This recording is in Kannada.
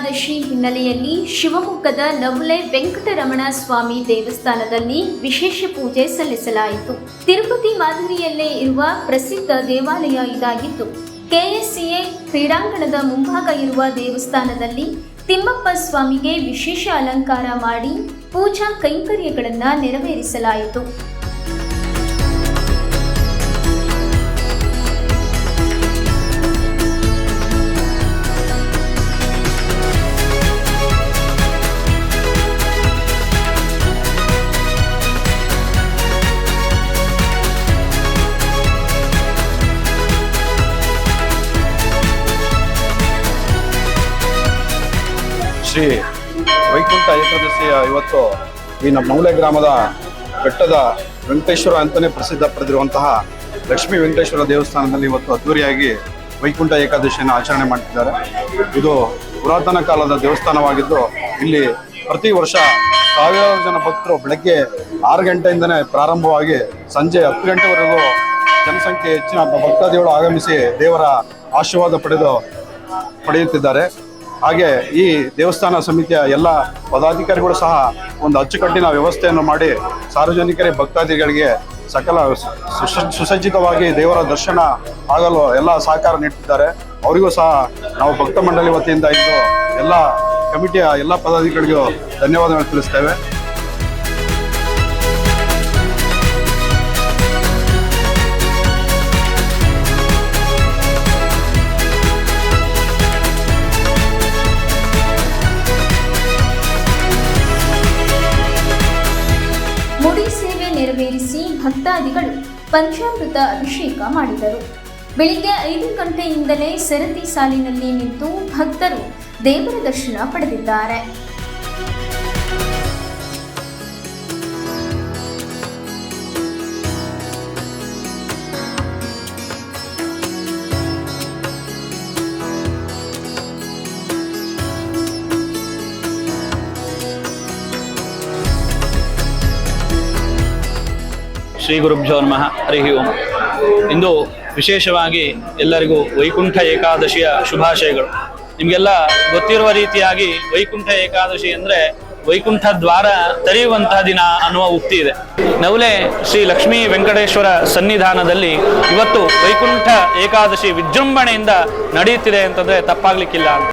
ಏಕಾದಶಿ ಹಿನ್ನೆಲೆಯಲ್ಲಿ ಶಿವಮೊಗ್ಗದ ನವುಲೆ ವೆಂಕಟರಮಣ ಸ್ವಾಮಿ ದೇವಸ್ಥಾನದಲ್ಲಿ ವಿಶೇಷ ಪೂಜೆ ಸಲ್ಲಿಸಲಾಯಿತು. ತಿರುಪತಿ ಮಾದರಿಯಲ್ಲೇ ಇರುವ ಪ್ರಸಿದ್ಧ ದೇವಾಲಯ ಇದಾಗಿದ್ದು, ಕೆಎಸ್ಸಿಎ ಕ್ರೀಡಾಂಗಣದ ಮುಂಭಾಗ ಇರುವ ದೇವಸ್ಥಾನದಲ್ಲಿ ತಿಮ್ಮಪ್ಪ ಸ್ವಾಮಿಗೆ ವಿಶೇಷ ಅಲಂಕಾರ ಮಾಡಿ ಪೂಜಾ ಕೈಂಕರ್ಯಗಳನ್ನು ನೆರವೇರಿಸಲಾಯಿತು. ಶ್ರೀ ವೈಕುಂಠ ಏಕಾದಶಿಯ ಇವತ್ತು ಈ ನಮ್ಮ ನವುಲೆ ಗ್ರಾಮದ ಬೆಟ್ಟದ ವೆಂಕಟೇಶ್ವರ ಅಂತಲೇ ಪ್ರಸಿದ್ಧ ಪಡೆದಿರುವಂತಹ ಲಕ್ಷ್ಮೀ ವೆಂಕಟೇಶ್ವರ ದೇವಸ್ಥಾನದಲ್ಲಿ ಇವತ್ತು ಅದ್ದೂರಿಯಾಗಿ ವೈಕುಂಠ ಏಕಾದಶಿಯನ್ನು ಆಚರಣೆ ಮಾಡ್ತಿದ್ದಾರೆ. ಇದು ಪುರಾತನ ಕಾಲದ ದೇವಸ್ಥಾನವಾಗಿದ್ದು, ಇಲ್ಲಿ ಪ್ರತಿ ವರ್ಷ ಸಾವಿರಾರು ಜನ ಭಕ್ತರು ಬೆಳಗ್ಗೆ 6 ಗಂಟೆಯಿಂದನೇ ಪ್ರಾರಂಭವಾಗಿ ಸಂಜೆ 10 ಗಂಟೆವರೆಗೂ ಜನಸಂಖ್ಯೆ ಹೆಚ್ಚಿನ ಭಕ್ತಾದಿಗಳು ಆಗಮಿಸಿ ದೇವರ ಆಶೀರ್ವಾದ ಪಡೆಯುತ್ತಿದ್ದಾರೆ. ಹಾಗೆ ಈ ದೇವಸ್ಥಾನ ಸಮಿತಿಯ ಎಲ್ಲ ಪದಾಧಿಕಾರಿಗಳು ಸಹ ಒಂದು ಅಚ್ಚುಕಟ್ಟಿನ ವ್ಯವಸ್ಥೆಯನ್ನು ಮಾಡಿ ಸಾರ್ವಜನಿಕರಿಗೆ ಭಕ್ತಾದಿಗಳಿಗೆ ಸಕಲ ಸುಸಜ್ಜಿತವಾಗಿ ದೇವರ ದರ್ಶನ ಆಗಲು ಎಲ್ಲ ಸಹಕಾರ ನೀಡುತ್ತಿದ್ದಾರೆ. ಅವರಿಗೂ ಸಹ ನಾವು ಭಕ್ತ ಮಂಡಳಿ ವತಿಯಿಂದ ಇಂದು ಎಲ್ಲ ಕಮಿಟಿಯ ಎಲ್ಲ ಪದಾಧಿಕಾರಿಗಳಿಗೂ ಧನ್ಯವಾದಗಳು ತಿಳಿಸ್ತೇವೆ. ಮುಡಿ ಸೇವೆ ನೆರವೇರಿಸಿ ಭಕ್ತಾದಿಗಳು ಪಂಚಾಮೃತ ಅಭಿಷೇಕ ಮಾಡಿದರು. ಬೆಳಿಗ್ಗೆ 5 ಗಂಟೆಯಿಂದಲೇ ಸರತಿ ಸಾಲಿನಲ್ಲಿ ನಿಂತು ಭಕ್ತರು ದೇವರ ದರ್ಶನ ಪಡೆದಿದ್ದಾರೆ. ಶ್ರೀ ಗುರುಭ್ಯೋ ನಮಃ. ಹರಿ ಓಂ. ಇಂದು ವಿಶೇಷವಾಗಿ ಎಲ್ಲರಿಗೂ ವೈಕುಂಠ ಏಕಾದಶಿಯ ಶುಭಾಶಯಗಳು. ನಿಮಗೆಲ್ಲ ಗೊತ್ತಿರುವ ರೀತಿಯಾಗಿ ವೈಕುಂಠ ಏಕಾದಶಿ ಅಂದರೆ ವೈಕುಂಠ ದ್ವಾರ ತೆರೆಯುವಂತಹ ದಿನ ಅನ್ನುವ ಉಕ್ತಿ ಇದೆ. ನವುಲೆ ಶ್ರೀ ಲಕ್ಷ್ಮೀ ವೆಂಕಟೇಶ್ವರ ಸನ್ನಿಧಾನದಲ್ಲಿ ಇವತ್ತು ವೈಕುಂಠ ಏಕಾದಶಿ ವಿಜೃಂಭಣೆಯಿಂದ ನಡೆಯುತ್ತಿದೆ ಅಂತಂದರೆ ತಪ್ಪಾಗ್ಲಿಕ್ಕಿಲ್ಲ ಅಂತ.